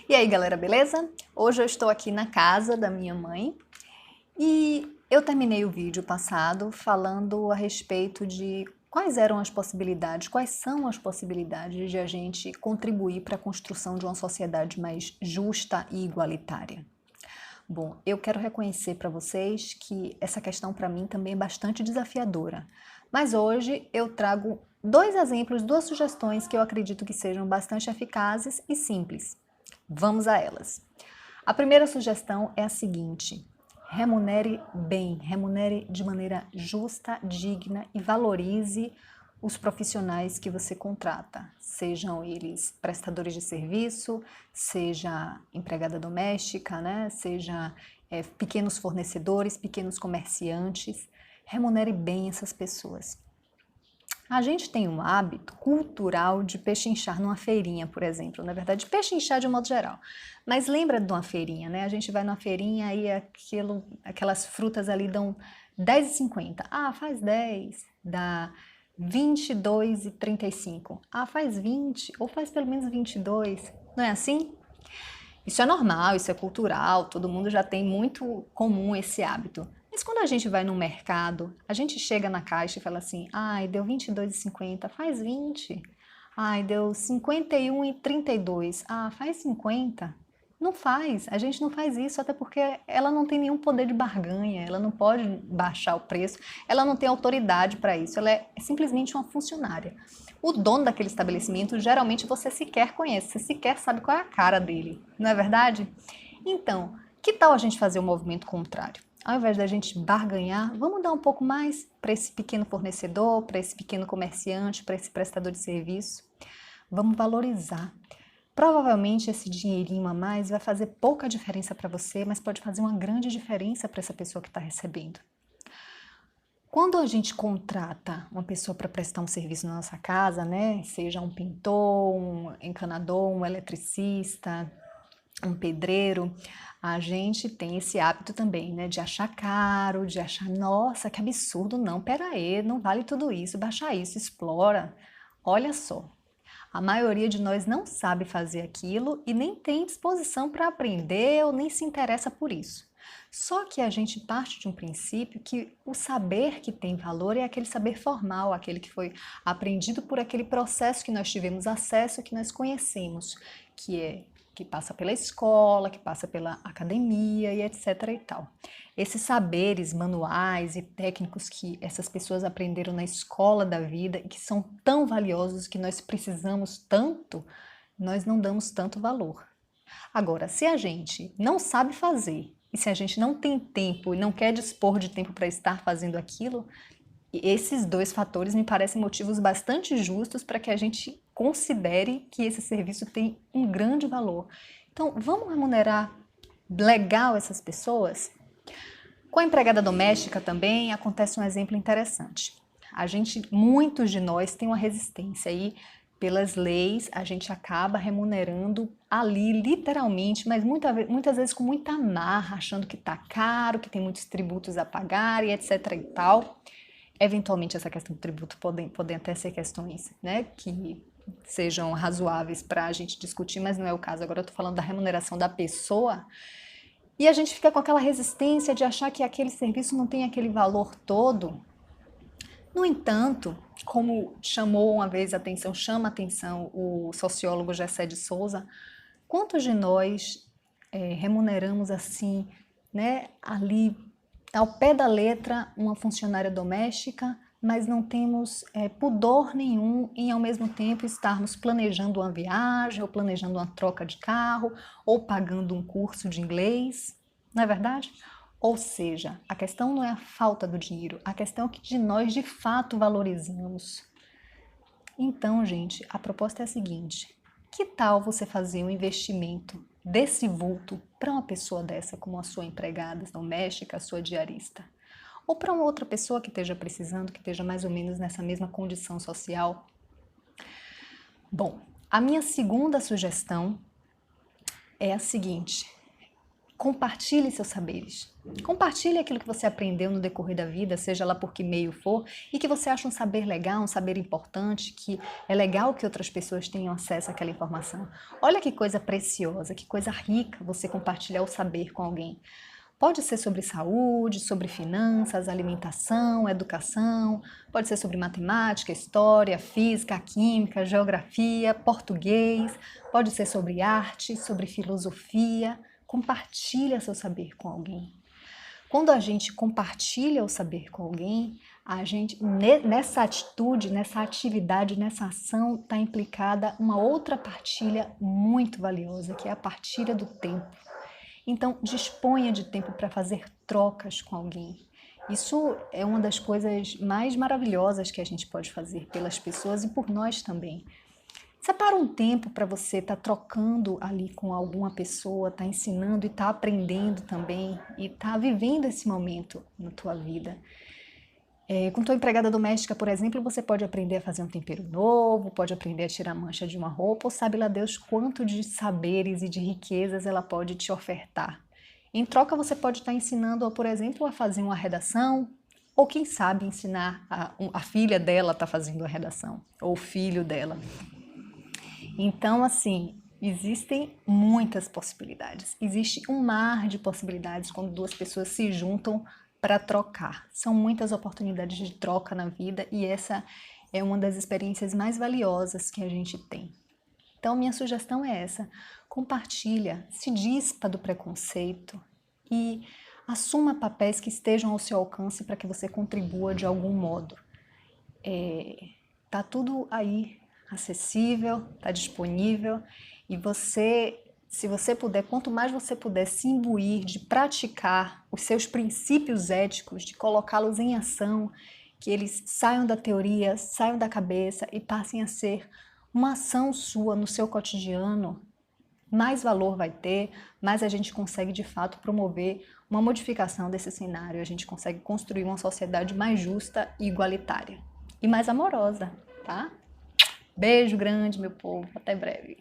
E aí, galera, beleza? Hoje eu estou aqui na casa da minha mãe e eu terminei o vídeo passado falando a respeito de quais eram as possibilidades, quais são as possibilidades de a gente contribuir para a construção de uma sociedade mais justa e igualitária. Bom, eu quero reconhecer para vocês que essa questão para mim também é bastante desafiadora, mas hoje eu trago dois exemplos, duas sugestões que eu acredito que sejam bastante eficazes e simples. Vamos a elas. A primeira sugestão é a seguinte: remunere bem, remunere de maneira justa, digna e valorize os profissionais que você contrata, sejam eles prestadores de serviço, seja empregada doméstica, né? Seja pequenos fornecedores, pequenos comerciantes. Remunere bem essas pessoas. A gente tem um hábito cultural de pechinchar numa feirinha, por exemplo, na verdade, pechinchar de um modo geral. Mas lembra de uma feirinha, né? A gente vai numa feirinha e aquelas frutas ali dão R$10,50. Ah, faz 10, dá R$22,35. Ah, faz 20, ou faz pelo menos 22. Não é assim? Isso é normal, isso é cultural, todo mundo já tem muito comum esse hábito. Mas quando a gente vai no mercado, a gente chega na caixa e fala assim: ai, deu R$22,50, faz 20. Ai, deu R$51,32, ah, faz 50. Não faz, a gente não faz isso, até porque ela não tem nenhum poder de barganha, ela não pode baixar o preço, ela não tem autoridade para isso, ela é simplesmente uma funcionária. O dono daquele estabelecimento, geralmente você sequer conhece, você sequer sabe qual é a cara dele, não é verdade? Então, que tal a gente fazer o movimento contrário? Ao invés da gente barganhar, vamos dar um pouco mais para esse pequeno fornecedor, para esse pequeno comerciante, para esse prestador de serviço. Vamos valorizar. Provavelmente esse dinheirinho a mais vai fazer pouca diferença para você, mas pode fazer uma grande diferença para essa pessoa que está recebendo. Quando a gente contrata uma pessoa para prestar um serviço na nossa casa, né, seja um pintor, um encanador, um eletricista, um pedreiro, a gente tem esse hábito também, né, de achar caro, de achar, nossa, que absurdo, não, pera aí, não vale tudo isso, baixa isso, explora. Olha só, a maioria de nós não sabe fazer aquilo e nem tem disposição para aprender ou nem se interessa por isso. Só que a gente parte de um princípio que o saber que tem valor é aquele saber formal, aquele que foi aprendido por aquele processo que nós tivemos acesso, que nós conhecemos, que passa pela escola, que passa pela academia e etc e tal. Esses saberes manuais e técnicos que essas pessoas aprenderam na escola da vida e que são tão valiosos, que nós precisamos tanto, nós não damos tanto valor. Agora, se a gente não sabe fazer e se a gente não tem tempo e não quer dispor de tempo para estar fazendo aquilo, esses dois fatores me parecem motivos bastante justos para que a gente considere que esse serviço tem um grande valor. Então, vamos remunerar legal essas pessoas? Com a empregada doméstica também acontece um exemplo interessante. Muitos de nós tem uma resistência aí pelas leis, a gente acaba remunerando ali, literalmente, mas muitas vezes com muita marra, achando que está caro, que tem muitos tributos a pagar e etc e tal. Eventualmente essa questão do tributo podem até ser questões, né, que sejam razoáveis para a gente discutir, mas não é o caso. Agora eu estou falando da remuneração da pessoa e a gente fica com aquela resistência de achar que aquele serviço não tem aquele valor todo. No entanto, como chama atenção o sociólogo Gessé de Souza, quantos de nós remuneramos assim, né, ali ao pé da letra uma funcionária doméstica, mas não temos pudor nenhum em ao mesmo tempo estarmos planejando uma viagem, ou planejando uma troca de carro, ou pagando um curso de inglês, não é verdade? Ou seja, a questão não é a falta do dinheiro, a questão é o que de nós de fato valorizamos. Então, gente, a proposta é a seguinte: que tal você fazer um investimento desse vulto para uma pessoa dessa, como a sua empregada doméstica, a sua diarista? Ou para uma outra pessoa que esteja precisando, que esteja mais ou menos nessa mesma condição social? Bom, a minha segunda sugestão é a seguinte: Compartilhe seus saberes. Compartilhe aquilo que você aprendeu no decorrer da vida, seja lá por que meio for, e que você acha um saber legal, um saber importante, que é legal que outras pessoas tenham acesso àquela informação. Olha que coisa preciosa, que coisa rica você compartilhar o saber com alguém. Pode ser sobre saúde, sobre finanças, alimentação, educação, pode ser sobre matemática, história, física, química, geografia, português, pode ser sobre arte, sobre filosofia. Compartilha seu saber com alguém. Quando a gente compartilha o saber com alguém, a gente, nessa atitude, nessa atividade, nessa ação, está implicada uma outra partilha muito valiosa, que é a partilha do tempo. Então, disponha de tempo para fazer trocas com alguém. Isso é uma das coisas mais maravilhosas que a gente pode fazer pelas pessoas e por nós também. Separa um tempo para você estar trocando ali com alguma pessoa, estar ensinando e estar aprendendo também e estar vivendo esse momento na tua vida. Com tua empregada doméstica, por exemplo, você pode aprender a fazer um tempero novo, pode aprender a tirar a mancha de uma roupa, ou sabe lá Deus quanto de saberes e de riquezas ela pode te ofertar. Em troca, você pode estar ensinando, por exemplo, a fazer uma redação, ou quem sabe ensinar a filha dela a estar fazendo a redação, ou o filho dela. Então, assim, existem muitas possibilidades. Existe um mar de possibilidades quando duas pessoas se juntam para trocar. São muitas oportunidades de troca na vida e essa é uma das experiências mais valiosas que a gente tem. Então, minha sugestão é essa: compartilha, se dispa do preconceito e assuma papéis que estejam ao seu alcance para que você contribua de algum modo. Tá tudo aí acessível, tá disponível e você, se você puder, quanto mais você puder se imbuir de praticar os seus princípios éticos, de colocá-los em ação, que eles saiam da teoria, saiam da cabeça e passem a ser uma ação sua no seu cotidiano, mais valor vai ter, mais a gente consegue de fato promover uma modificação desse cenário, a gente consegue construir uma sociedade mais justa e igualitária e mais amorosa, tá? Beijo grande, meu povo, até breve.